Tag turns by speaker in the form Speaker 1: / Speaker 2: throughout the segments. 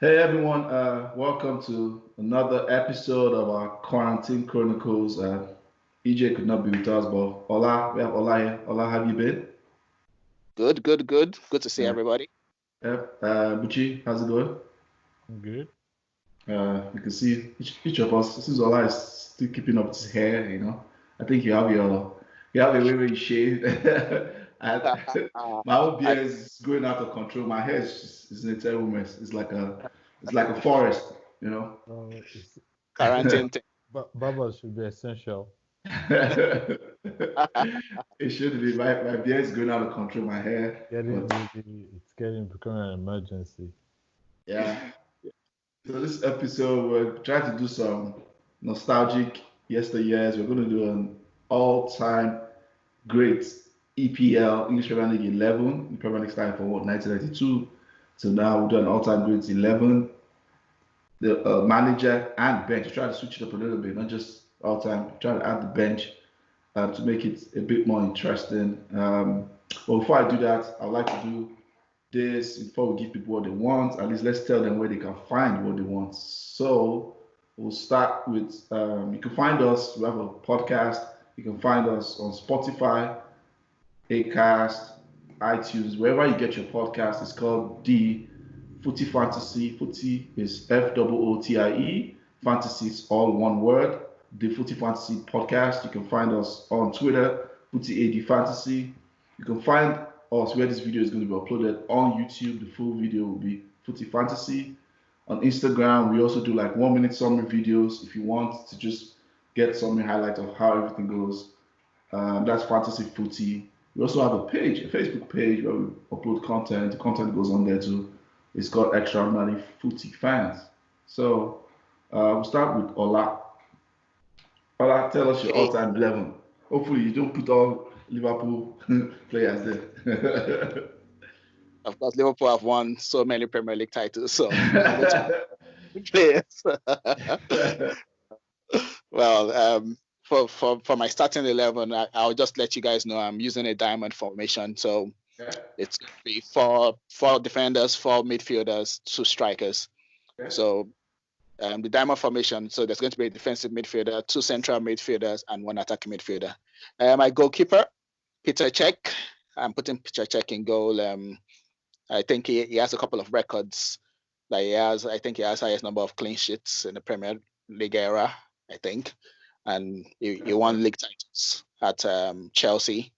Speaker 1: Hey everyone, welcome to another episode of our Quarantine Chronicles. EJ could not be with us, but Ola, we have Ola here. Ola, how have you been?
Speaker 2: Good, good, good. Good to see
Speaker 1: Yeah.
Speaker 2: everybody.
Speaker 1: Yep. Buchi, how's it going?
Speaker 3: Good.
Speaker 1: You can see each of us, since Ola is still keeping up his hair, I think you have a way where you shave. And my own
Speaker 2: I
Speaker 1: beard is going out of control. My hair is in a terrible mess. It's like a forest, you know.
Speaker 3: It's,
Speaker 2: quarantine thing.
Speaker 3: Baba should be essential.
Speaker 1: It should be. My beard is going out of control, my hair.
Speaker 3: Getting
Speaker 1: But
Speaker 3: really, it's getting becoming an emergency.
Speaker 1: yeah. So this episode, we're trying to do some nostalgic yesteryears. We're going to do an all-time great EPL, English Premier League 11. The Premier League started from what, 1992. So now we'll do an all-time great 11. The manager and bench. Try to switch it up a little bit, not just all-time. Try to add the bench to make it a bit more interesting. But before I do that, I'd like to do this before we give people what they want. At least let's tell them where they can find what they want. So we'll start with you can find us. We have a podcast. You can find us on Spotify, Acast, iTunes, wherever you get your podcast. It's called the Footie Fantasy. Footie is FOOTIE. Fantasy is all one word. The Footie Fantasy podcast. You can find us on Twitter, Footie AD Fantasy. You can find us where this video is going to be uploaded on YouTube. The full video will be Footie Fantasy. On Instagram, we also do like 1 minute summary videos if you want to just get summary highlight of how everything goes. That's Fantasy Footy. We also have a page, a Facebook page where we upload content. The content goes on there too. It's called Extraordinary Footy Fans. So we'll start with Ola. Ola, tell us your
Speaker 2: Okay.
Speaker 1: all-time 11. Hopefully you don't put all Liverpool players there.
Speaker 2: Of course, Liverpool have won so many Premier League titles, so I'm going to play it. Well, for my starting 11, I'll just let you guys know I'm using a diamond formation. So
Speaker 1: Okay.
Speaker 2: it's going to be four defenders, four midfielders, two strikers.
Speaker 1: Okay.
Speaker 2: So the diamond formation. So there's going to be a defensive midfielder, two central midfielders, and one attacking midfielder. My goalkeeper, Peter Cech. I'm putting Peter Cech in goal. I think he has a couple of records that he has. I think he has highest number of clean sheets in the Premier League era, I think. And he won league titles at Chelsea.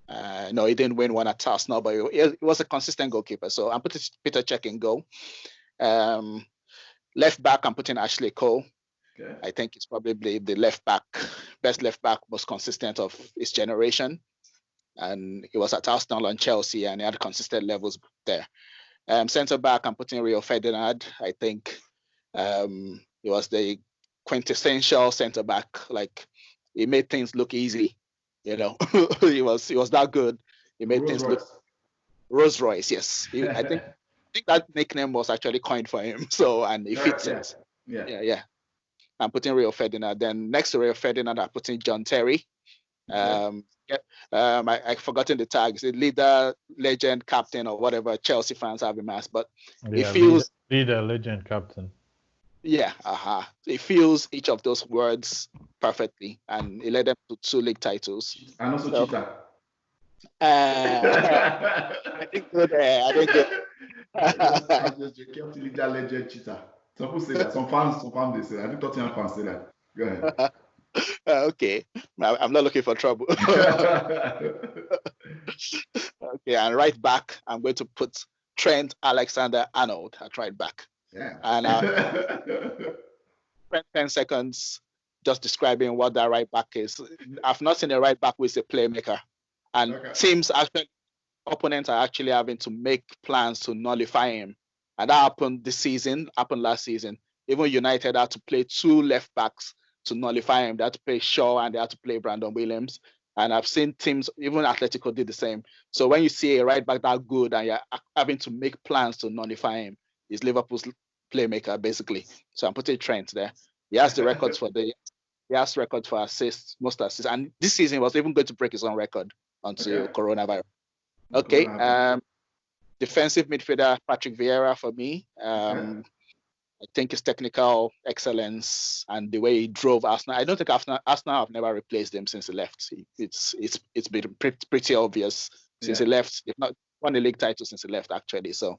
Speaker 2: No, he didn't win one at Arsenal, but he was a consistent goalkeeper. So I'm putting Peter Cech in goal. Left back, I'm putting Ashley Cole.
Speaker 1: Okay.
Speaker 2: I think it's probably the best left back, most consistent of his generation. And he was at Arsenal and Chelsea, and he had consistent levels there. Centre back, I'm putting Rio Ferdinand. I think he was the quintessential centre back. Like he made things look easy. You know, he was that good. He made
Speaker 1: Rolls
Speaker 2: things look
Speaker 1: Royce.
Speaker 2: Rolls Royce. Yes, I think that nickname was actually coined for him. So and he fits
Speaker 1: Yeah.
Speaker 2: it.
Speaker 1: Yeah.
Speaker 2: Yeah. I'm putting Rio Ferdinand. Then next to Rio Ferdinand, I'm putting John Terry.
Speaker 1: Okay.
Speaker 2: I forgotten the tags, the leader, legend, captain, or whatever Chelsea fans have him as, but it
Speaker 3: Yeah,
Speaker 2: feels,
Speaker 3: leader, legend, captain.
Speaker 2: yeah, it feels each of those words perfectly, and it led them to two league titles.
Speaker 1: And also
Speaker 2: So,
Speaker 1: Cheetah.
Speaker 2: I didn't go there. I didn't
Speaker 1: I'm
Speaker 2: go.
Speaker 1: just joking. Kept leader legend Cheetah. Some people say that. Some fans they say that. I think Tottenham fans say that. Go ahead.
Speaker 2: Okay, I'm not looking for trouble. Okay, and right back, I'm going to put Trent Alexander-Arnold at right back.
Speaker 1: Yeah.
Speaker 2: And spend 10 seconds just describing what that right back is. I've not seen a right back who is a playmaker. And
Speaker 1: Okay.
Speaker 2: opponents are actually having to make plans to nullify him. And that happened last season. Even United had to play two left backs to nullify him. They had to play Shaw and they had to play Brandon Williams. And I've seen teams, even Atletico did the same. So when you see a right back that good and you're having to make plans to nullify him, he's Liverpool's playmaker, basically. So I'm putting Trent there. He has records for assists, most assists. And this season he was even going to break his own record until
Speaker 1: Okay.
Speaker 2: coronavirus.
Speaker 1: Corona
Speaker 2: Okay.
Speaker 1: happened.
Speaker 2: Defensive midfielder Patrick Vieira for me. I think his technical excellence and the way he drove Arsenal. I don't think Arsenal have never replaced him since he left. It's been pretty obvious since he left. If not won the league title since he left, actually. So,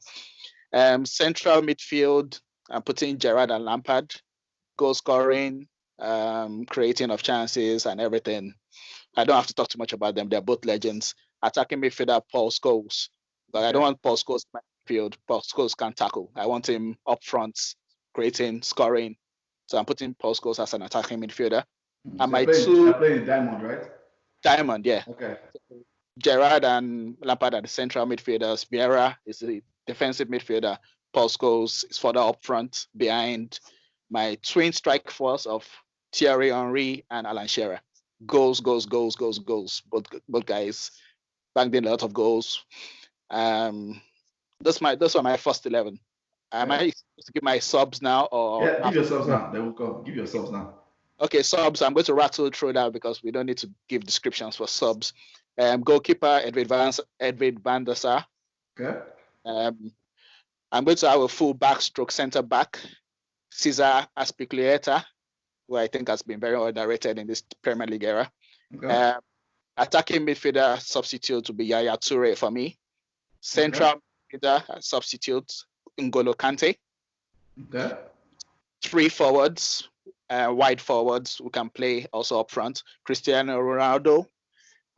Speaker 2: central midfield, I'm putting Gerrard and Lampard, goal scoring, creating of chances and everything. I don't have to talk too much about them. They're both legends. Attacking midfielder Paul Scholes, but I don't want Paul Scholes in my midfield. Paul Scholes can't tackle. I want him up front, creating, scoring. So I'm putting Paul Scholes as an attacking midfielder. And my
Speaker 1: you're playing Diamond, right?
Speaker 2: Diamond, yeah.
Speaker 1: Okay.
Speaker 2: Gerrard and Lampard are the central midfielders. Vieira is the defensive midfielder. Paul Scholes is further up front behind my twin strike force of Thierry Henry and Alan Shearer. Goals. Both guys banged in a lot of goals. Those are my first 11. Am I supposed to give my subs now or?
Speaker 1: Yeah, give your subs now. They will come. Give your subs now.
Speaker 2: Okay, subs. I'm going to rattle through that because we don't need to give descriptions for subs. Goalkeeper Edwin van der Sar.
Speaker 1: Okay.
Speaker 2: I'm going to have a full back stroke center back, Cesar Azpilicueta, who I think has been very underrated in this Premier League era.
Speaker 1: Okay.
Speaker 2: Attacking midfielder substitute to be Yaya Toure for me. Central midfielder substitute N'Golo Kante.
Speaker 1: Okay.
Speaker 2: 3 forwards, wide forwards who can play also up front. Cristiano Ronaldo,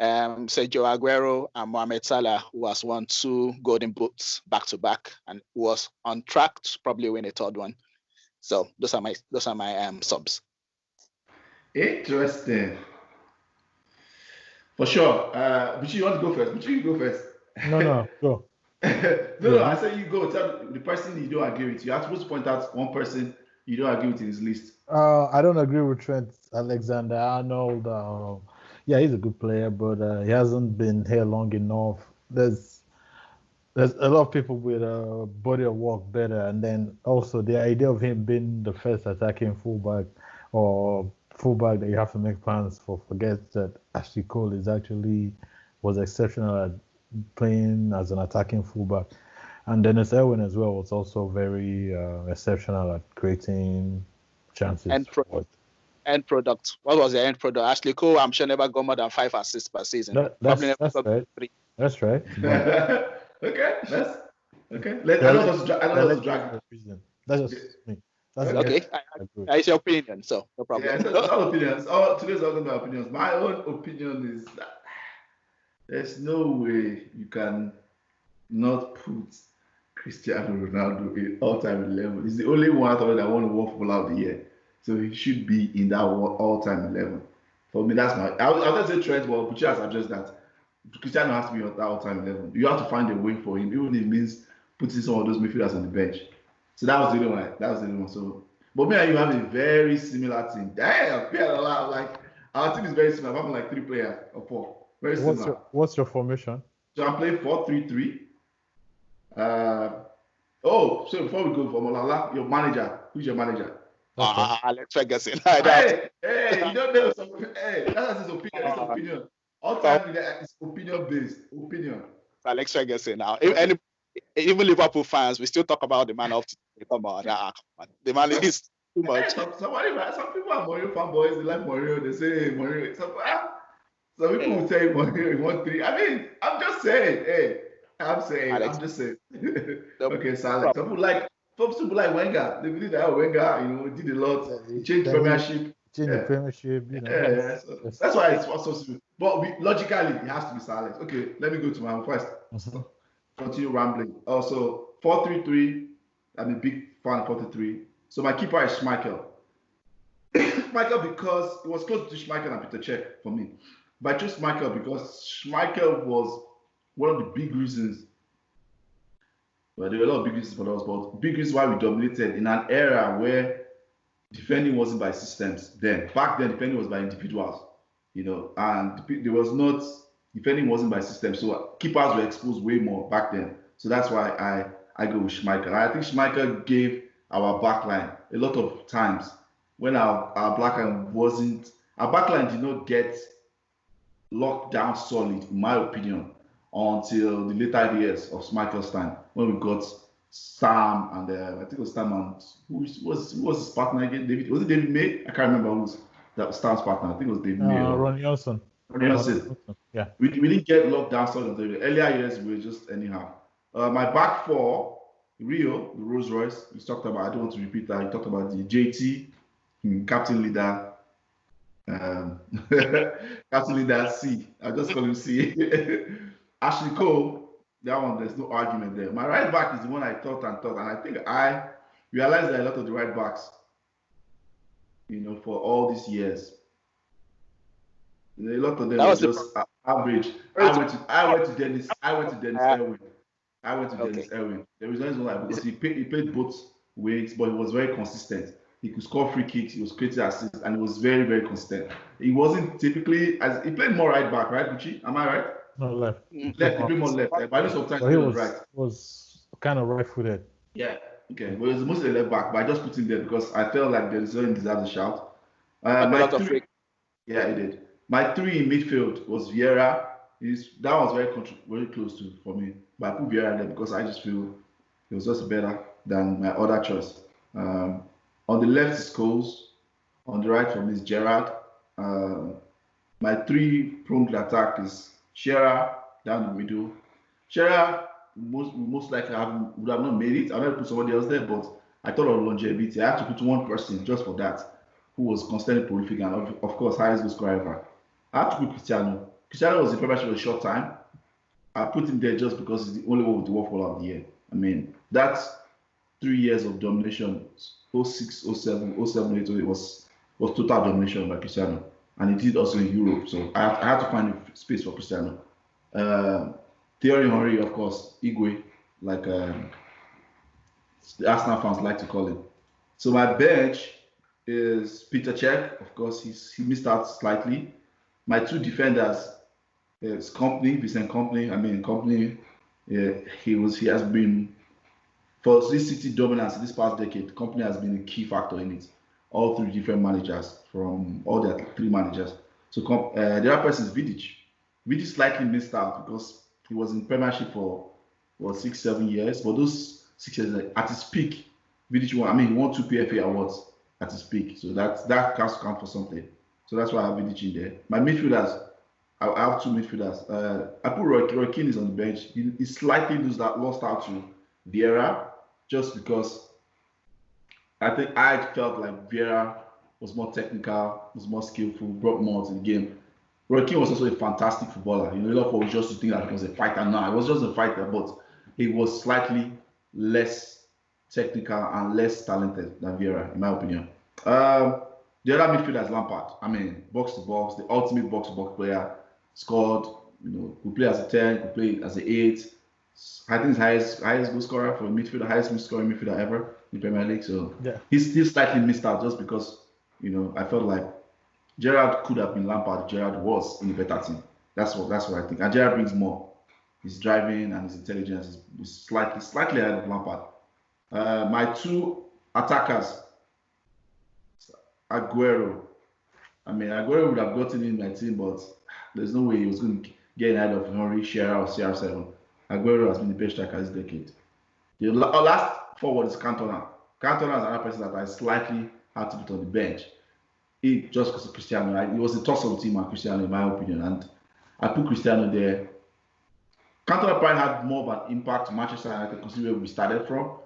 Speaker 2: Sergio Aguero, and Mohamed Salah, who has won 2 golden boots back to back and was on track to probably win a 3rd one. So those are my subs.
Speaker 1: Interesting. For sure. But you want to go first? But you go first.
Speaker 3: No, go.
Speaker 1: No, I say you go. Tell the person you don't agree with. You're supposed to point out one person you don't agree with in his list.
Speaker 3: I don't agree with Trent Alexander-Arnold. Yeah, he's a good player, but he hasn't been here long enough. There's a lot of people with a body of work better, and then also the idea of him being the first attacking fullback or fullback that you have to make plans for. Forget that Ashley Cole was exceptional at playing as an attacking fullback, and Dennis Irwin as well was also very exceptional at creating chances.
Speaker 2: End product. What was the end product? Ashley Cole, I'm sure never got more than 5 assists per season.
Speaker 3: That's right.
Speaker 2: 3.
Speaker 3: That's right.
Speaker 1: Okay. I don't drag.
Speaker 3: That's just me. That's
Speaker 2: okay. It's your opinion, so no problem.
Speaker 1: Yeah, it's all opinions. Today's all about opinions. My own opinion is that there's no way you can not put Cristiano Ronaldo in all-time 11. He's the only one out of it that won the World Footballer of the Year. So he should be in that all-time 11. For me, that's my. I was say Trent, but Pucci has addressed that. Cristiano has to be on that all-time 11. You have to find a way for him, even if it means putting some of those midfielders on the bench. So that was the only one. So, but me and you have a very similar team. Damn, we had a lot. Like our team is very similar. I'm like 3 players or 4. Very similar.
Speaker 3: What's your formation?
Speaker 1: So I'm playing 4-3-3. So before we go for Molala, your manager. Who's your manager?
Speaker 2: Alex Ferguson.
Speaker 1: Hey, you don't know. That's his opinion. It's opinion. All time it's opinion based. Opinion.
Speaker 2: Alex Ferguson. Now, even Liverpool fans, we still talk about the man of today. Come on, the man is too much.
Speaker 1: Some people are Mourinho fanboys. They like Mourinho. They say Mourinho. Some people will tell you Mourinho in 1-3. I mean, I'm just saying. Hey, I'm just saying. Okay, Salah. Some people like Wenger. They believe that Wenger, did a lot. He changed Premiership.
Speaker 3: The Premiership.
Speaker 1: Yeah. So that's why it's so simple. But logically, it has to be Salah. Okay, let me go to my first. Continue rambling. Also, 4-3-3. I'm a big fan of 4-3. So my keeper is Schmeichel. Schmeichel because it was close to Schmeichel and Peter Cech for me. But I chose Schmeichel because Schmeichel was one of the big reasons. Well, there were a lot of big reasons for us, but big reasons why we dominated in an era where defending wasn't by systems. Back then, defending was by individuals, and there was not defending wasn't by systems. So keepers were exposed way more back then. So that's why I go with Schmeichel. I think Schmeichel gave our backline a lot of times when our backline did not get locked down solid, in my opinion, until the later years of Schmeichel's time when we got Sam and I think it was Sam and who was his partner again? David, was it David May? I can't remember who's that was Sam's partner. I think it was David May or
Speaker 3: Ron Johnson.
Speaker 1: Ronnie Johnson.
Speaker 3: Yeah.
Speaker 1: We didn't get locked down so until the earlier years we were just anyhow. My back four, Rio, the Rolls Royce, we talked about. I don't want to repeat that. We talked about the JT, captain leader, captain leader C. I'll just call him C. Ashley Cole, that one, there's no argument there. My right back is the one I thought, and I think I realized that a lot of the right backs, for all these years, a lot of them were just average. I went to Dennis Irwin. The reason is why because he played both ways, but he was very consistent. He could score free kicks, he was creating assists, and he was very, very consistent. He wasn't typically he played more right back, right, Gucci? Am I right?
Speaker 3: No, left.
Speaker 1: He played more left. But sometimes
Speaker 3: he
Speaker 1: was right.
Speaker 3: Was kind of right-footed.
Speaker 1: Yeah. Okay. But he was mostly left back, but I just put him there because I felt like Dennis Irwin deserved a shout. Yeah, he did. My three in midfield was Vieira. That was very close to for me. But I put Vieira there because I just feel he was just better than my other choice. On the left is Scholes. On the right for me is Gerrard. My three-pronged attack is Shearer down the middle. Shearer most likely would have not made it. I might put somebody else there, but I thought of longevity. I have to put one person just for that, who was constantly prolific and of course highest goal scorer ever. I have to put Cristiano. Cristiano was in Premiership for a short time. I put him there just because he's the only one with the World Footballer of the Year. I mean, that's 3 years of domination. 06, 07, 07, 08 was total domination by Cristiano. And he did also in Europe. So I had to find a space for Cristiano. Thierry Henry, of course, Igwe, like the Arsenal fans like to call him. So my bench is Peter Cech. Of course, he missed out slightly. My two defenders is Vincent Kompany. I mean, Kompany, he has been, for this City dominance this past decade, Kompany has been a key factor in it. All three different managers, from all the three managers. So the other person is Vidic. Vidic slightly missed out because he was in Premiership for 6-7 years. But those 6 years, at his peak, Vidic won. I mean, he won 2 PFA awards at his peak. So that has to count for something. So that's why I have Vidic in there. My midfielders, I have two midfielders. I put Roy Keane is on the bench. He slightly lost out to Vieira just because I felt like Vieira was more technical, was more skillful, brought more to the game. Roy Keane was also a fantastic footballer. A lot of people just think that he was a fighter. No, he was just a fighter, but he was slightly less technical and less talented than Vieira, in my opinion. The other midfielder is Lampard. I mean, box to box, the ultimate box to box player. Scored, could play as a 10, could play as an 8. I think highest goal scorer for a midfielder, highest goal scoring midfielder ever in Premier League. So yeah, he's still slightly missed out just because I felt like Gerrard could have been Lampard. Gerrard was in a better team. That's what I think. And Gerrard brings more. His driving and his intelligence is slightly ahead of Lampard. My two attackers, Aguero. I mean, Aguero would have gotten in my team, but there's no way he was going to get ahead of Henry, Shearer, or CR7. Aguero has been the best striker this decade. The last forward is Cantona. Cantona is another person that I slightly had to put on the bench. Just because of Cristiano. It was a toss-up team and Cristiano, in my opinion, and I put Cristiano there. Cantona probably had more of an impact to Manchester United, considering where we started from.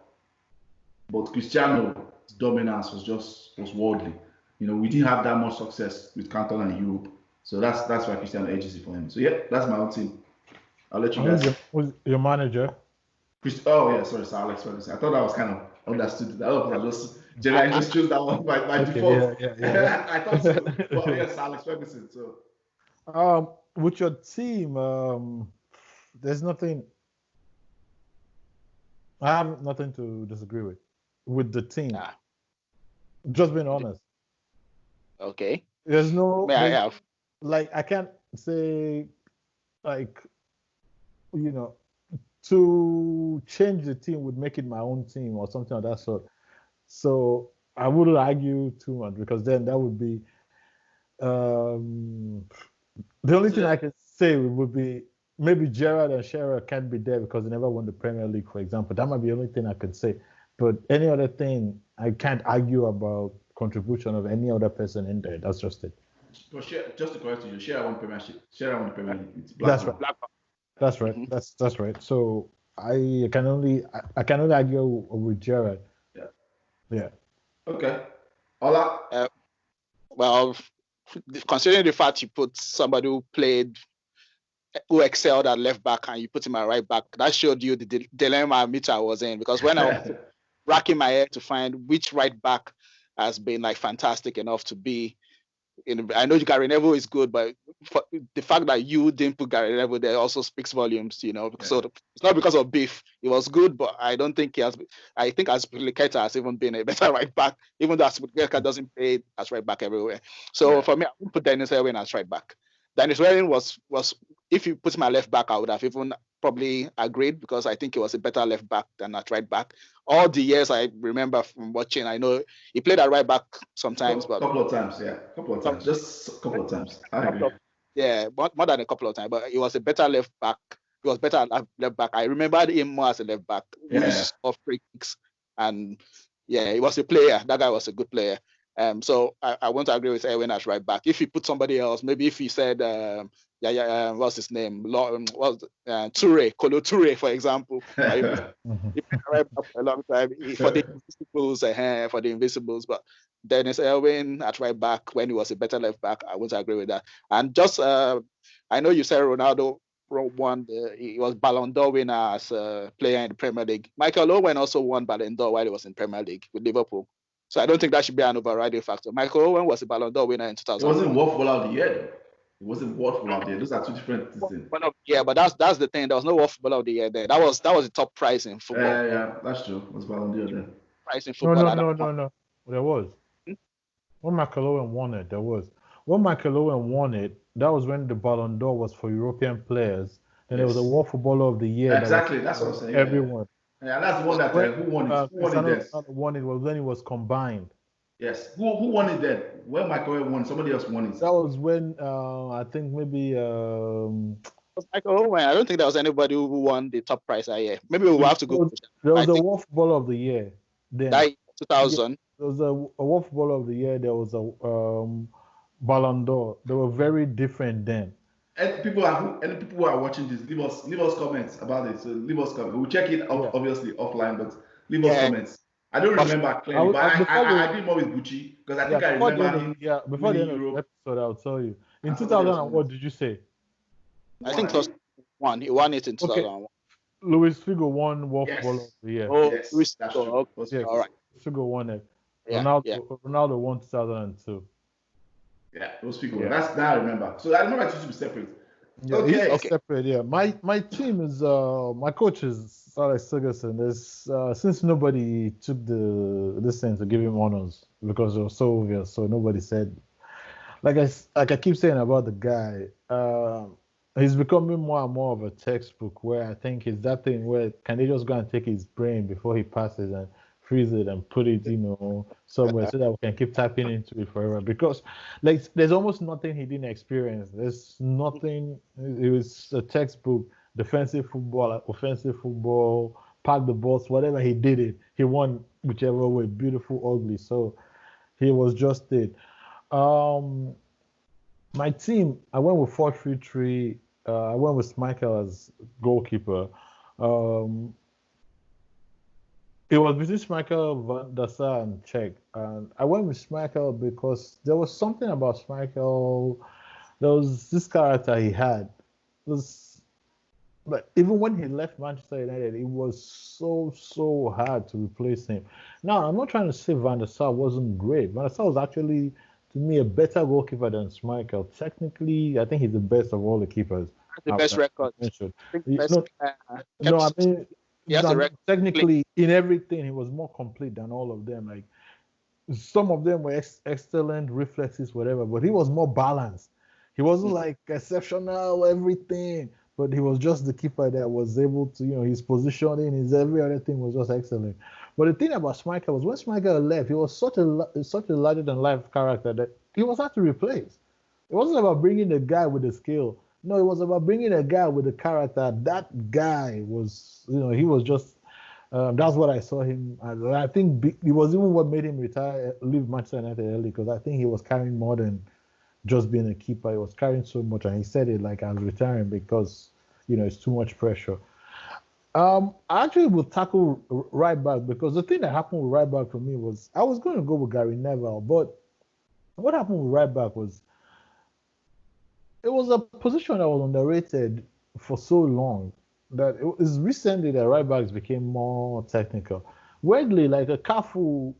Speaker 1: But Cristiano's dominance was worldly. We didn't have that much success with Cantona in Europe. So that's why Cristiano edges it for him. So yeah, that's my own team. I'll let you guys.
Speaker 3: Who's your manager?
Speaker 1: Oh yeah, sorry, Sir Alex Ferguson. I thought that was kind of understood. I just chose that one by default. Yeah. I thought so. But yes, Sir Alex Ferguson. So
Speaker 3: with your team, there's nothing. I have nothing to disagree with the team. Just being honest.
Speaker 2: Okay.
Speaker 3: There's no.
Speaker 2: May I have?
Speaker 3: Like, I can't say, like, to change the team would make it my own team or something of that sort. So I wouldn't argue too much because then that would be the only thing I could say would be maybe Gerrard and Shearer can't be there because they never won the Premier League, for example. That might be the only thing I could say. But any other thing, I can't argue about contribution of any other person in there. That's just it.
Speaker 1: But just to correct you, Shearer won Premiership. Shearer won the Premier League. It's
Speaker 3: That's
Speaker 1: Blackburn.
Speaker 3: right. That's right.
Speaker 2: Mhm.
Speaker 3: That's right. So I can only argue with Gerrard.
Speaker 1: Yeah.
Speaker 3: Yeah.
Speaker 1: Okay. Ola.
Speaker 2: Well, considering the fact you put somebody who excelled at left back and you put him at right back, that showed you the dilemma Mita was in. Because when I was racking my head to find which right back has been like fantastic enough to be I know Gary Neville is good, but the fact that you didn't put Gary Neville there also speaks volumes, you know. So it's not because of beef. He was good, but I don't think he has. I think Aspilicueta has even been a better right back, even though Aspilicueta doesn't play as right back everywhere. So for me, I would put Dennis Irwin as right back. Dennis Irwin was if you put him at left back, I would have even probably agreed because I think he was a better left back than at right back. All the years I remember from watching, I know he played at right back sometimes, but
Speaker 1: couple of times, just a couple of times. I agree.
Speaker 2: Yeah, more than a couple of times, but he was a better left back. He was better at left back. I remembered him more as a left back. Of free kicks, and yeah, he was a player. That guy was a good player. So I want to agree with Erwin as right back. If he put somebody else, maybe if he said, what's his name? Toure, Kolo Toure, for example. He played right back for a long time for the Invisibles, but Dennis Irwin at right back when he was a better left back, I want to agree with that. And just, I know you said Ronaldo won, he was Ballon d'Or winner as a player in the Premier League. Michael Owen also won Ballon d'Or while he was in Premier League with Liverpool. So I don't think that should be an overriding factor. Michael Owen was a Ballon d'Or winner in 2000.
Speaker 1: It wasn't World Footballer of the Year, though. It wasn't World Footballer of the Year. Those are two different things.
Speaker 2: Yeah, but that's the thing. There was no World Footballer of the Year there. That was the top prize in football.
Speaker 1: Yeah, that's true. It was Ballon d'Or then.
Speaker 2: Prize in football.
Speaker 3: No. There was. When Michael Owen won it, there was. When Michael Owen won it, that was when the Ballon d'Or was for European players. Then there was a World Footballer of the Year.
Speaker 1: Exactly, that's what I'm saying.
Speaker 3: Everyone.
Speaker 1: Yeah, that's the one that who won it. Who won it then?
Speaker 3: Won it was when it was combined.
Speaker 1: Yes. Who won it then? When Michael Owen won, somebody else won it.
Speaker 3: That was when I think maybe
Speaker 2: Michael Owen. I don't think there was anybody who won the top prize that year. Maybe we'll have to go.
Speaker 3: There was a World Footballer of the Year. Then
Speaker 2: that 2000.
Speaker 3: There was a World Footballer of the Year. There was a Ballon d'Or. They were very different then.
Speaker 1: And people who are watching this, leave us comments about it. So leave us comments. We'll check it out obviously offline, but leave us comments. I don't remember clearly, but I agree more with Gucci because I think I remember him.
Speaker 3: Yeah, before the end of the episode, I'll tell you. In 2000, what did you say?
Speaker 2: I think it was one. He won it in 2001.
Speaker 3: Luis Figo won World Footballer of the Year.
Speaker 2: Oh, yes, Luis Figo.
Speaker 3: Okay. All right. Figo won it.
Speaker 2: Yeah,
Speaker 3: Ronaldo won 2002.
Speaker 1: Yeah, it was Figo. That's that I remember. So I remember it used to be separate.
Speaker 3: Yeah, okay. Separate. Yeah, my team is my coach is Alex Ferguson. There's since nobody took this thing to give him honors because it was so obvious, so nobody said. Like I keep saying about the guy, he's becoming more and more of a textbook where I think it's that thing where can they just go and take his brain before he passes and freeze it and put it, somewhere so that we can keep tapping into it forever. Because like there's almost nothing he didn't experience. There's nothing. It was a textbook. Defensive football, offensive football, pack the balls, whatever he did it, he won whichever way, beautiful, ugly. So he was just it. My team, I went with 4-3-3. I went with Michael as goalkeeper. It was between Schmeichel, Van der Sar, and Czech. And I went with Schmeichel because there was something about Schmeichel. There was this character he had. But even when he left Manchester United, it was so hard to replace him. Now, I'm not trying to say Van der Sar wasn't great. Van der Sar was actually, to me, a better goalkeeper than Schmeichel. Technically, I think he's the best of all the keepers.
Speaker 2: The best record.
Speaker 3: Technically, in everything, he was more complete than all of them. Like some of them were excellent reflexes, whatever, but he was more balanced. He wasn't like exceptional everything, but he was just the keeper that was able to, his positioning, his every other thing was just excellent. But the thing about Schmeichel was when Schmeichel left, he was such a larger than life character that he was hard to replace. It wasn't about bringing the guy with the skill. No, it was about bringing a guy with a character. That guy was, he was just. That's what I saw him. I think it was even what made him retire, leave Manchester United early, because I think he was carrying more than just being a keeper. He was carrying so much, and he said it like I was retiring because it's too much pressure. I actually will tackle right back, because the thing that happened with right back for me was I was going to go with Gary Neville, but what happened with right back was it was a position that was underrated for so long that it was recently that right backs became more technical. Weirdly, like a Cafu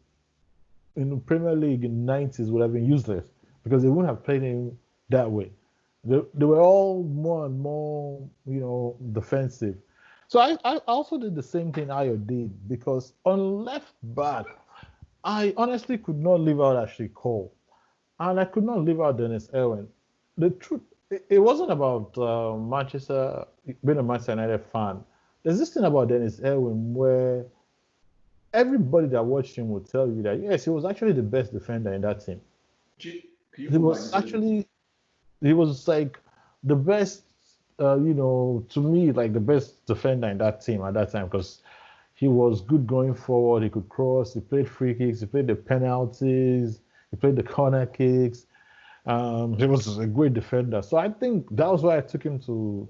Speaker 3: in the Premier League in the 90s would have been useless because they wouldn't have played him that way. They were all more and more, defensive. So I also did the same thing Ayo did, because on left back, I honestly could not leave out Ashley Cole, and I could not leave out Dennis Irwin. The truth, it wasn't about Manchester, being a Manchester United fan. There's this thing about Dennis Irwin where everybody that watched him will tell you that yes, he was actually the best defender in that team.
Speaker 1: Can you
Speaker 3: He
Speaker 1: put
Speaker 3: was actually, he was like the best, to me, like the best defender in that team at that time, because he was good going forward. He could cross. He played free kicks. He played the penalties. He played the corner kicks. He was a great defender. So I think that was why I took him to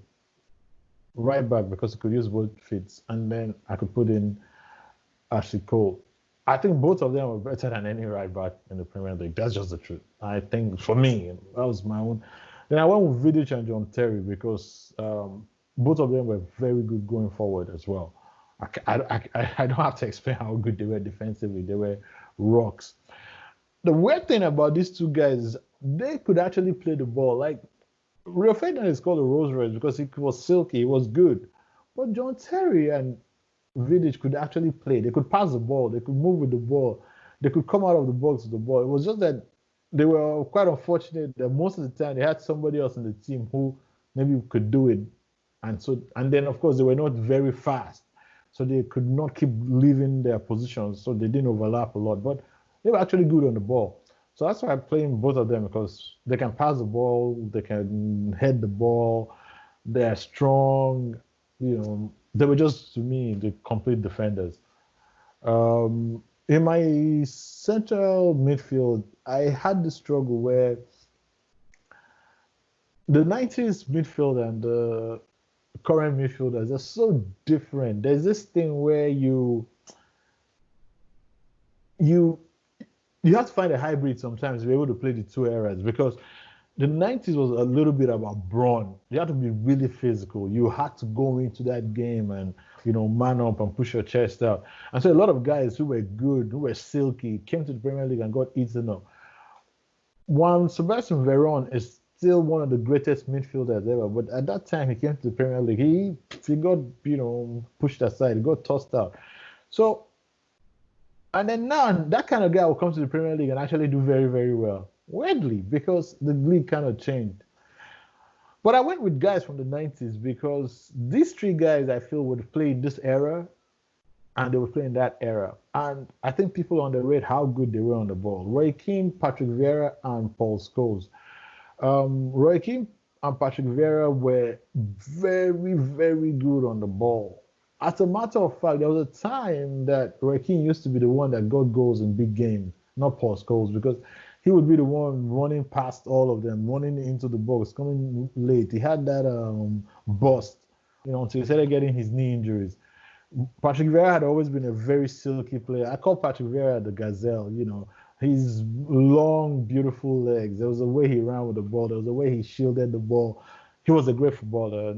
Speaker 3: right back, because he could use both feet, and then I could put in Ashley Cole. I think both of them were better than any right back in the Premier League. That's just the truth. I think for me, that was my own. Then I went with Vidic and John Terry, because both of them were very good going forward as well. I don't have to explain how good they were defensively. They were rocks. The weird thing about these two guys is they could actually play the ball. Like, Rio Ferdinand is called a Rolls Royce because he was silky, he was good. But John Terry and Vidic could actually play. They could pass the ball. They could move with the ball. They could come out of the box with the ball. It was just that they were quite unfortunate that most of the time they had somebody else in the team who maybe could do it. And then of course they were not very fast. So they could not keep leaving their positions. So they didn't overlap a lot. But they were actually good on the ball. So that's why I'm playing both of them, because they can pass the ball, they can head the ball, they're strong, they were just, to me, the complete defenders. In my central midfield, I had the struggle where the 90s midfield and the current midfielders are so different. There's this thing where you have to find a hybrid sometimes to be able to play the two eras, because the 90s was a little bit about brawn. You had to be really physical. You had to go into that game and, man up and push your chest out. And so a lot of guys who were good, who were silky, came to the Premier League and got eaten up. Juan Sebastian Veron is still one of the greatest midfielders ever, but at that time he came to the Premier League, he got, pushed aside, he got tossed out. So, and then now that kind of guy will come to the Premier League and actually do very, very well. Weirdly, because the league kind of changed. But I went with guys from the 90s because these three guys I feel would play in this era and they would play in that era. And I think people underrate how good they were on the ball. Roy Keane, Patrick Vieira, and Paul Scholes. Roy Keane and Patrick Vieira were very, very good on the ball. As a matter of fact, there was a time that Roy Keane used to be the one that got goals in big games, not Paul Scholes, because he would be the one running past all of them, running into the box, coming late. He had that bust, until he started getting his knee injuries. Patrick Vieira had always been a very silky player. I call Patrick Vieira the gazelle, his long, beautiful legs. There was a way he ran with the ball. There was a way he shielded the ball. He was a great footballer.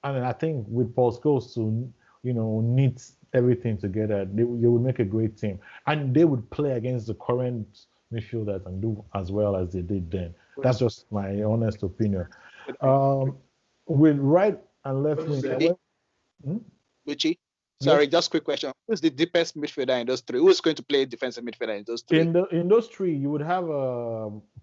Speaker 3: And I think with Paul Scholes to, knit everything together, they would make a great team. And they would play against the current midfielders and do as well as they did then. That's just my honest opinion. With right and left wing,
Speaker 2: Richie, sorry, just quick question. Who's the deepest midfielder in those three? Who's going to play defensive midfielder in those three?
Speaker 3: In those three, you would have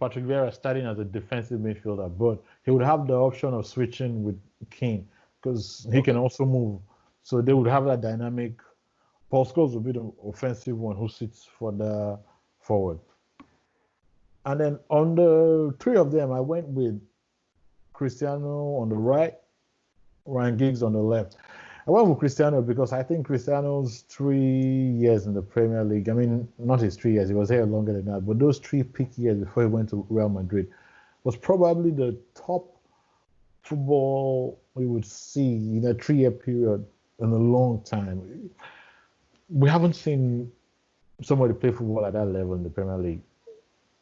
Speaker 3: Patrick Vieira starting as a defensive midfielder, but he would have the option of switching with Keane because he can also move. So they would have that dynamic. Paul Scholes would be the offensive one who sits for the forward. And then on the three of them, I went with Cristiano on the right, Ryan Giggs on the left. I went with Cristiano because I think Cristiano's 3 years in the Premier League, I mean, not his 3 years, he was here longer than that, but those 3 peak years before he went to Real Madrid was probably the top football we would see in a 3-year period in a long time. We haven't seen somebody play football at that level in the Premier League.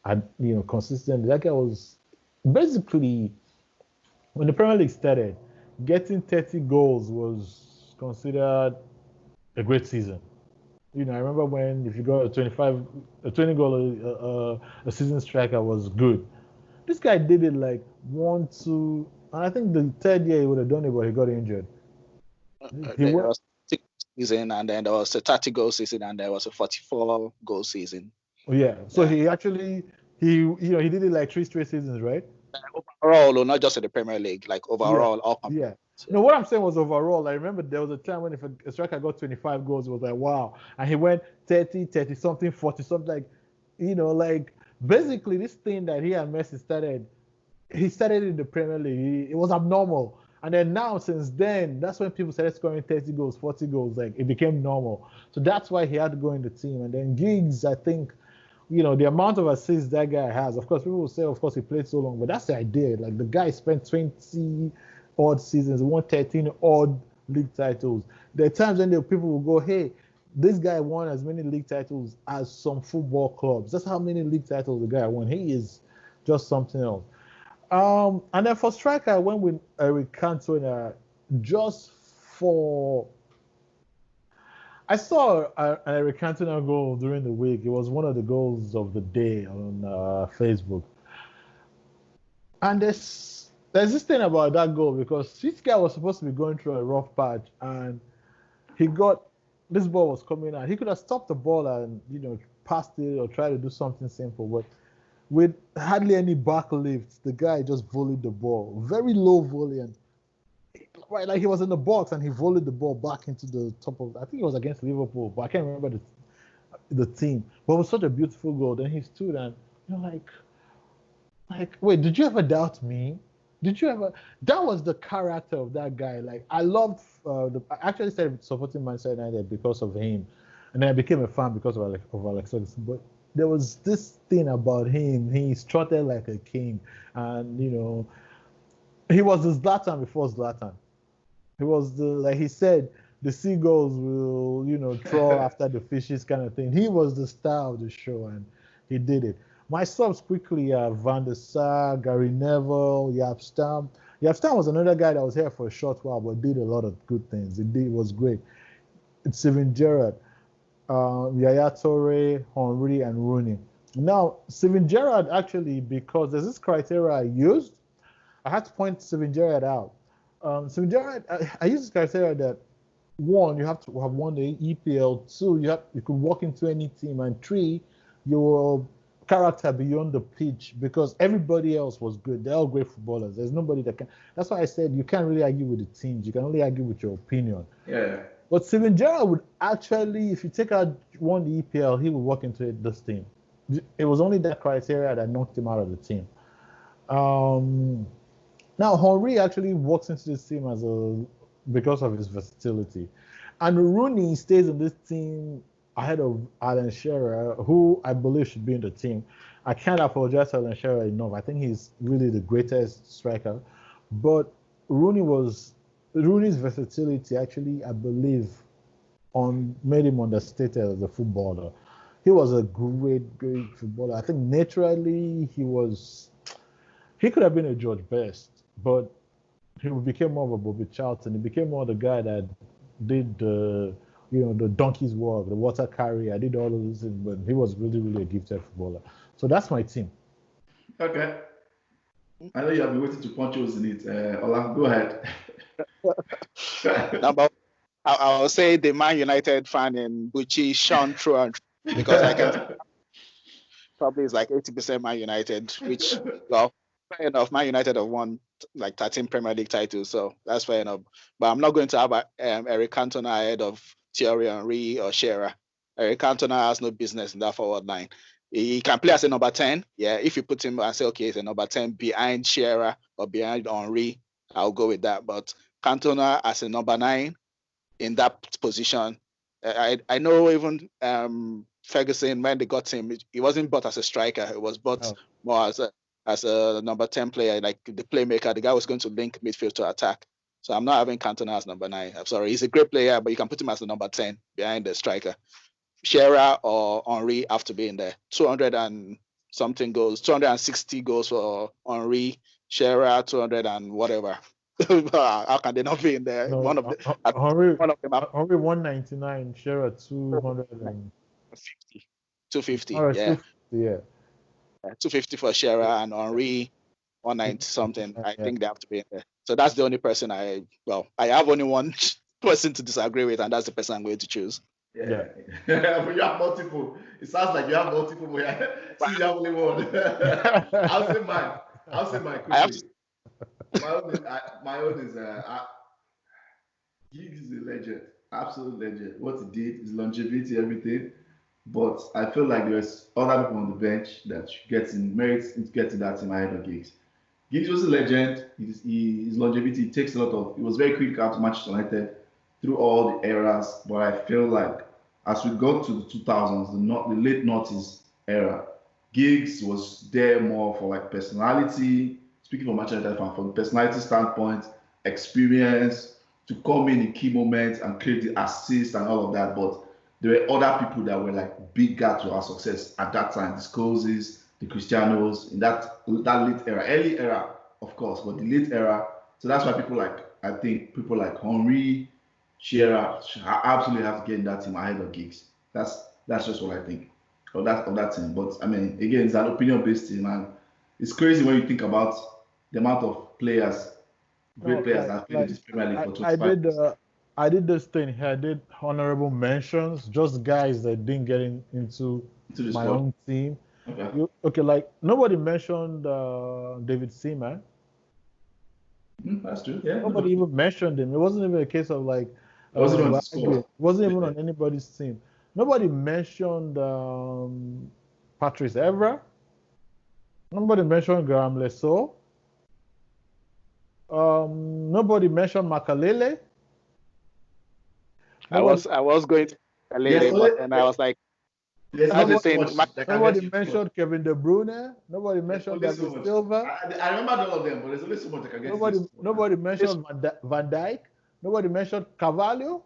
Speaker 3: And, consistently. That guy was basically, when the Premier League started, getting 30 goals was considered a great season. I remember when if you got a 20 goal a season striker was good. This guy did it like 1, 2, and I think the third year he would have done it, but he got injured.
Speaker 2: There was a season, and then there was a 30 goal season, and there was a 44 goal season.
Speaker 3: Yeah. So he actually he did it like 3 straight seasons, right?
Speaker 2: Overall, or not just in the Premier League, like overall.
Speaker 3: Yeah. No, what I'm saying was overall. I remember there was a time when if a striker got 25 goals, it was like, wow. And he went 30 something, 40 something, like basically this thing that he and Messi started, he started in the Premier League. It was abnormal. And then now, since then, that's when people started scoring 30 goals, 40 goals. Like, it became normal. So that's why he had to go in the team. And then Giggs, I think, the amount of assists that guy has, of course, people will say, of course, he played so long. But that's the idea. Like, the guy spent 20-odd seasons, won 13-odd league titles. There are times when people will go, hey, this guy won as many league titles as some football clubs. That's how many league titles the guy won. He is just something else. And then for striker, I went with Eric Cantona just for... I saw an Eric Cantona goal during the week. It was one of the goals of the day on Facebook. And there's this thing about that goal because this guy was supposed to be going through a rough patch and this ball was coming out. He could have stopped the ball and, passed it or tried to do something simple, but with hardly any back lift, the guy just volleyed the ball. Very low volley. And right, like he was in the box and he volleyed the ball back into the top of, I think it was against Liverpool, but I can't remember the team. But it was such a beautiful goal. Then he stood and, like, wait, did you ever doubt me? Did you ever? That was the character of that guy. Like, I loved, I actually started supporting Manchester United because of him. And then I became a fan because of Alex Ferguson. But there was this thing about him. He strutted like a king. And, he was the Zlatan before Zlatan. He was like he said, the seagulls will, trawl after the fishes kind of thing. He was the star of the show and he did it. My subs quickly are Van der Sar, Gary Neville, Jaap Stam. Jaap Stam was another guy that was here for a short while but did a lot of good things. It was great. It's Steven Gerrard. Yaya Toure, Henry, and Rooney. Now, Steven Gerrard actually, because there's this criteria I used, I had to point Steven Gerrard out. Steven Gerrard, I used this criteria that 1, you have to have won the EPL. 2, you could walk into any team, and 3, your character beyond the pitch because everybody else was good. They're all great footballers. There's nobody that can. That's why I said you can't really argue with the teams. You can only argue with your opinion.
Speaker 1: Yeah.
Speaker 3: But Steven Gerrard would actually, if you take out won the EPL, he would walk into this team. It was only that criteria that knocked him out of the team. Now, Henry actually walks into this team because of his versatility. And Rooney stays in this team ahead of Alan Shearer, who I believe should be in the team. I can't apologize to Alan Shearer enough. I think he's really the greatest striker. But Rooney's versatility actually, I believe, made him understated as a footballer. He was a great footballer. I think naturally he could have been a George Best, but he became more of a Bobby Charlton. He became more the guy that did the donkey's work, the water carrier. I did all of those things, but he was really, really a gifted footballer. So that's my team.
Speaker 1: Okay. I know you have been waiting to punch holes in it. Ola, go ahead.
Speaker 2: I will say the Man United fan in Bucci shone through and through because I can probably it's like 80% Man United, which, well, fair enough. Man United have won like 13 Premier League titles, so that's fair enough. But I'm not going to have Eric Cantona ahead of Thierry Henry or Shearer. Eric Cantona has no business in that forward line. He can play as a number 10. Yeah, if you put him and say, okay, it's a number 10 behind Shearer or behind Henry, I'll go with that. But Cantona as a number 9 in that position, I know even Ferguson, when they got him, he wasn't bought as a striker. It was bought more as a number 10 player, like the playmaker. The guy was going to link midfield to attack. So I'm not having Cantona as number 9. I'm sorry. He's a great player, but you can put him as the number 10 behind the striker. Shearer or Henry have to be in there. 200 and something goals, 260 goals for Henry, Shearer 200 and whatever. How can they not be in there?
Speaker 3: No,
Speaker 2: one of
Speaker 3: Henry
Speaker 2: them
Speaker 3: 199, Shearer 250.
Speaker 2: 250,
Speaker 3: All right,
Speaker 2: yeah.
Speaker 3: 250,
Speaker 2: 250 for Shearer and Henry 190 something. I think they have to be in there. So that's the only person I have only one person to disagree with, and that's the person I'm going to choose.
Speaker 1: Yeah. But you have multiple. It sounds like you have multiple. See, you have only one. I'll say mine. Quickly. My own is Giggs is a legend, absolute legend. What he did, his longevity, everything. But I feel like there's other people on the bench that merits to get in that team ahead of Giggs. Giggs was a legend. His longevity takes a lot of. He was very critical to Manchester United through all the eras. But I feel like as we got to the 2000s, the late noughties era, Giggs was there more for like personality. Speaking for Manchester United, from personality standpoint, experience to come in key moments and create the assist and all of that. But there were other people that were like bigger to our success at that time. The Scholeses, the Cristianos, in that late era, early era, of course, but the late era. So that's why people like Henry, Shearer absolutely have to get in that team ahead of Giggs. That's just what I think of that team. But I mean, again, it's an opinion-based team, and it's crazy when you think about the amount of players, great players that played in this Premier League for 25 years.
Speaker 3: I did this thing here. I did honorable mentions, just guys that didn't get into my own team. Okay. Like nobody mentioned David Seaman.
Speaker 1: That's true. Yeah.
Speaker 3: Nobody even mentioned him. It wasn't even a case of like.
Speaker 1: It
Speaker 3: wasn't even on anybody's team. Nobody mentioned Patrice Evra. Nobody mentioned Graham Lesso. Nobody mentioned Makalele.
Speaker 2: I was going to Makalele, but then I was like,
Speaker 3: nobody mentioned Kevin De Bruyne. Nobody mentioned David Silva.
Speaker 1: I remember all of them, but there's only so much I can get.
Speaker 3: Nobody mentioned Van Dijk. Nobody mentioned Carvalho.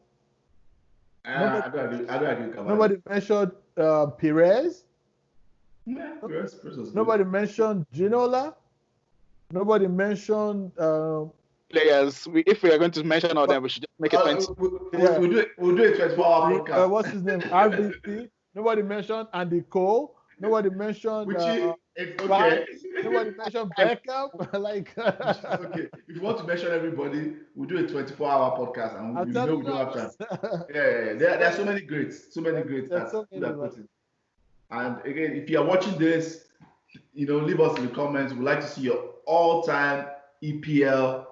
Speaker 1: I don't agree with Carvalho.
Speaker 3: Nobody mentioned Perez.
Speaker 1: Yeah,
Speaker 3: nobody mentioned Ginola. Nobody mentioned
Speaker 2: players. If we are going to mention all them, we should just make it 20.
Speaker 1: We'll do a 24-hour podcast.
Speaker 3: What's his name? RVC. Nobody mentioned Andy Cole. Nobody mentioned.
Speaker 1: Okay.
Speaker 3: Nobody mentioned Beckham. Like.
Speaker 1: Okay. If you want to mention everybody, we'll do a 24-hour podcast, and we know we don't have time. Yeah. There are so many greats. And again, if you are watching this, leave us in the comments. We'd like to see your all-time EPL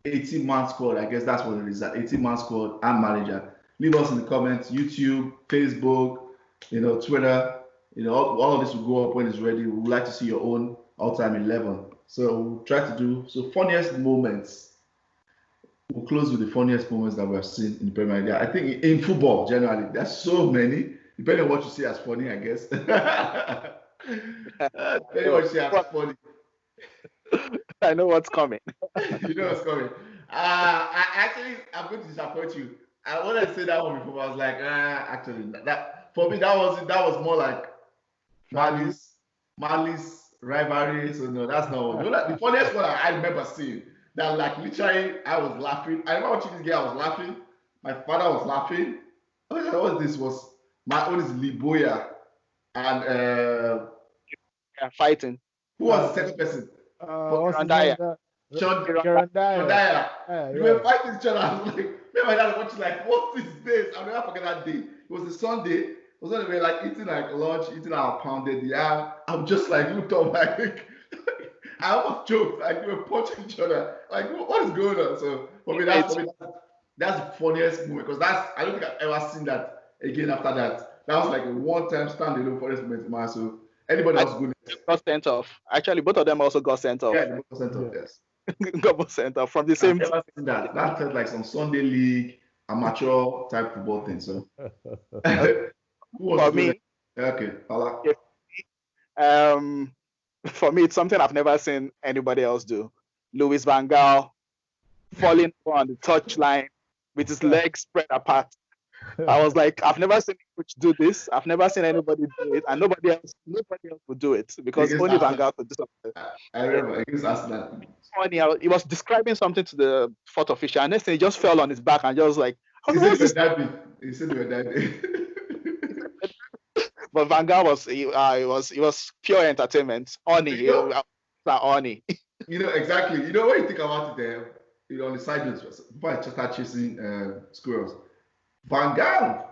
Speaker 1: 18-man squad. I guess that's what it is, that 18-man squad and manager. Leave us in the comments, YouTube, Facebook, Twitter. All of this will go up when it's ready. We would like to see your own all-time 11. So we'll try to do funniest moments. We'll close with the funniest moments that we have seen in the Premier League. I think in football generally, there's so many. Depending on what you see as funny, I guess. Depending on what you see as funny.
Speaker 2: I know what's coming.
Speaker 1: You know what's coming. I'm going to disappoint you. When I said that one before, I was like, actually, that for me that was more like malice rivalry. So no, that's not one. The funniest one I remember seeing that, like, literally I was laughing. I remember watching this guy, I was laughing. My father was laughing. What this was? My own is Liboya and
Speaker 2: fighting.
Speaker 1: Who was the second person?
Speaker 2: Randaya.
Speaker 1: We were fighting each other. I was like, me and my dad watching, like, what is this? I'll never forget that day. It was a Sunday. It was when we were like eating like lunch, eating our pounded yam. I'm just like looked up like I almost joked, like we were punching each other. Like, what is going on? So for me, that's the funniest moment, because I don't think I've ever seen that again after that. that was like a one-time standalone for this moment, man. So anybody else good?
Speaker 2: Got sent off. Actually, both of them also got sent off.
Speaker 1: Yeah, they both sent off. Yes.
Speaker 2: Got both sent off from the same.
Speaker 1: I've never seen that. That felt like some Sunday league amateur type football thing. So who was
Speaker 2: For
Speaker 1: good?
Speaker 2: me,
Speaker 1: Okay, Ola.
Speaker 2: for me, it's something I've never seen anybody else do. Louis Van Gaal falling on the touchline with his legs spread apart. I was like, I've never seen a coach do this. I've never seen anybody do it, and nobody else would do it because
Speaker 1: Against
Speaker 2: only Van
Speaker 1: Arsenal.
Speaker 2: Gaal could do something.
Speaker 1: I remember against Arsenal.
Speaker 2: Funny, he was describing something to the fourth official, and next thing he just fell on his back and just like,
Speaker 1: He said they were diving. He said they were diving.
Speaker 2: But Van Gaal was pure entertainment. Oni, Oni.
Speaker 1: You know exactly. You know when you think about it, there, you know, on the side notes, before I start chasing squirrels, Van Gaal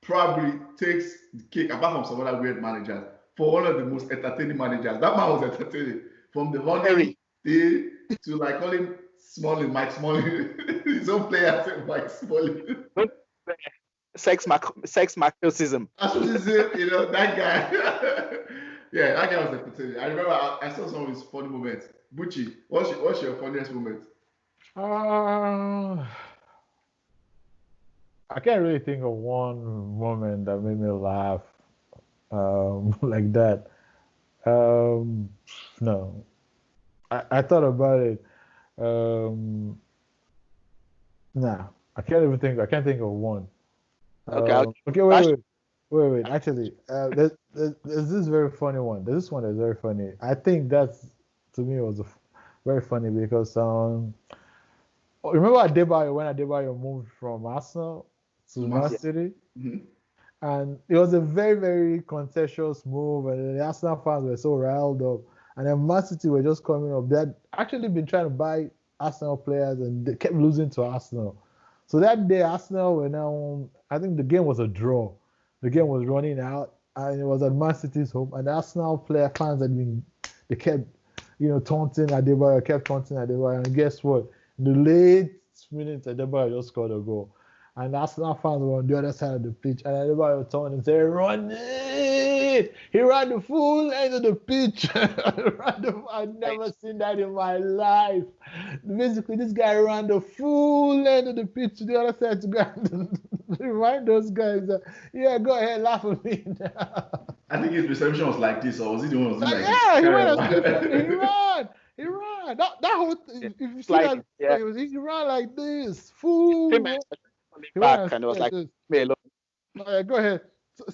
Speaker 1: probably takes the cake, apart from some other weird managers, for one of the most entertaining managers. That man was entertaining from the honey day to like calling Smalling, Mike Smalling, his own player said Mike Smalling.
Speaker 2: Sex machism.
Speaker 1: You know, that guy. Yeah, that guy was entertaining. I remember I saw some of his funny moments. Bucci, what's your funniest moment?
Speaker 3: I can't really think of one moment that made me laugh like that. No. I thought about it. Nah, I can't think of one. Okay, wait. Actually, there's this very funny one. There's this one that's very funny. I think that's, to me, was very funny because remember when Adebayo moved from Arsenal to Man City?
Speaker 1: Mm-hmm.
Speaker 3: And it was a very, very contentious move, and the Arsenal fans were so riled up. And then Man City were just coming up. They had actually been trying to buy Arsenal players, and they kept losing to Arsenal. So that day, Arsenal were now, I think the game was a draw. The game was running out, and it was at Man City's home. And the Arsenal fans they kept, taunting Adebayo, and guess what? In the late minutes, Adebayo just scored a goal. And Arsenal fans were on the other side of the pitch, and Adebayo turned and said, "Run it!" He ran the full end of the pitch. I've never seen that in my life. Basically, this guy ran the full end of the pitch to the other side to go and remind those guys that, yeah, go ahead, laugh at me now.
Speaker 1: I think his reception was like this, or was he the one who was like
Speaker 3: yeah, he ran. That whole thing, if you see
Speaker 2: like,
Speaker 3: that, he ran like this, full.
Speaker 2: Back, and it was like, me alone.
Speaker 3: Go ahead.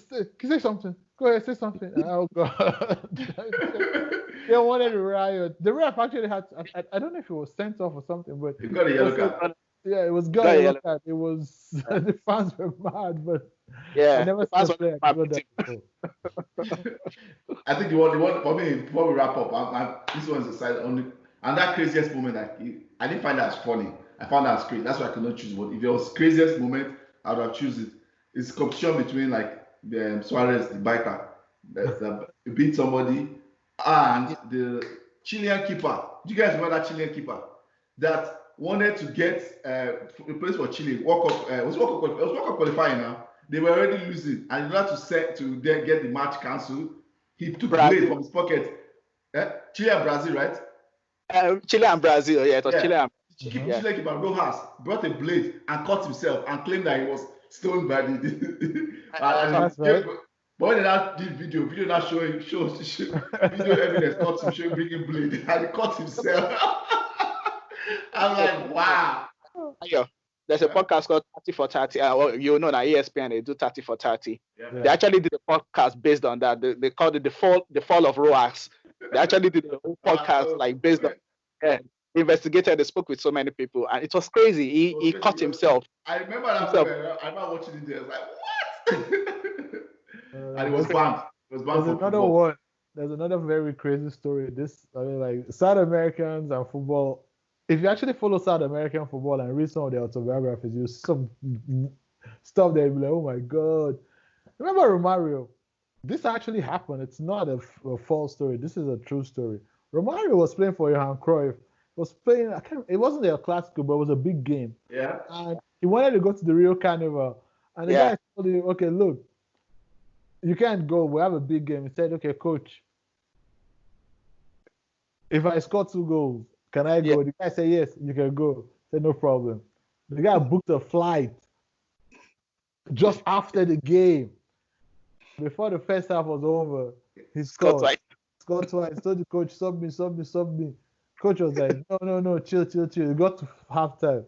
Speaker 3: Say something. Go ahead, say something. Oh God. They wanted to riot. The ref actually had. I don't know if it was sent off or something, but
Speaker 1: he got a yellow card.
Speaker 3: Yeah, it was got a yellow card. It was the fans were mad, but I never saw a player do that before.
Speaker 1: I think the one for me, before we wrap up, this one's a side only, and that craziest moment, I didn't find that as funny. I found that as crazy. That's why I could not choose one. If it was craziest moment, I would have choose it. It's competition between like the Suarez, the biker, that beat somebody, and the Chilean keeper. Do you guys remember that Chilean keeper that wanted to get a place for Chile? World Cup qualifying now. They were already losing, and in order to get the match cancelled, he took blade from his pocket. Chile and Brazil, right?
Speaker 2: Chile and Brazil, yeah, it was Chile and
Speaker 1: Chile keeper Rojas brought a blade and cut himself and claimed that he was stoned by the
Speaker 3: right.
Speaker 1: But when they now did video now showing video evidence caught him showing bringing blade and he cut himself. I'm like, wow.
Speaker 2: There's a podcast called 30 for 30. You know that ESPN, they do 30 for 30.
Speaker 1: Yeah.
Speaker 2: They actually did a podcast based on that. They called it the fall of Rojas. They actually did a whole podcast like based on investigated. They spoke with so many people, and it was crazy. He cut himself.
Speaker 1: I remember that moment. I remember watching it there. I was like, what? And it was banned. It was banned.
Speaker 3: There's another one. There's another very crazy story. Like South Americans and football. If you actually follow South American football and read some of their autobiographies, you see some stuff there. You'll be like, oh my God. Remember Romario? This actually happened. It's not a false story. This is a true story. Romario was playing for Johan Cruyff. It wasn't a Clasico, but it was a big game.
Speaker 1: Yeah.
Speaker 3: And he wanted to go to the Rio Carnival. And the guy told him, okay, look, you can't go. We have a big game. He said, okay, coach, if I score 2 goals, can I go?
Speaker 2: Yeah.
Speaker 3: The guy said, yes, you can go. I said, no problem. The guy booked a flight just after the game. Before the first half was over, he
Speaker 2: Scott
Speaker 3: scored.
Speaker 2: White.
Speaker 3: Scored twice. Told the coach, sub me. Coach was like, no, chill. He got to halftime.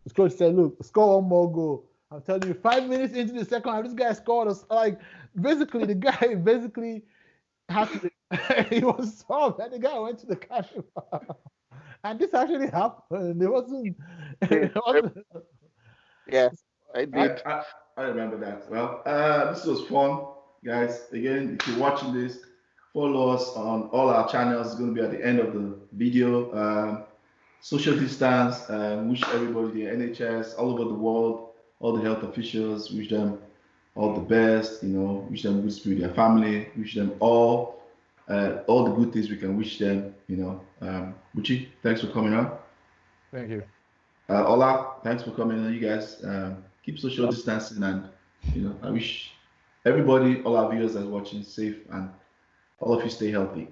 Speaker 3: The coach said, look, score 1 more goal. I'm telling you, 5 minutes into the second half, this guy scored. Like, basically, the guy had to, he was soft, and the guy went to the carnival. And this actually happened. It wasn't.
Speaker 2: Yeah, I did.
Speaker 1: I remember that. Well, this was fun, guys. Again, if you're watching this, follow us on all our channels. It's going to be at the end of the video. Social distance. Wish everybody, the NHS all over the world, all the health officials, wish them all the best. Wish them good spirit, their family. Wish them all the good things we can wish them. Buchi, thanks for coming on.
Speaker 3: Thank you.
Speaker 1: Ola, thanks for coming on. You guys keep social distancing, and I wish everybody, all our viewers that's watching, safe, and all of you stay healthy.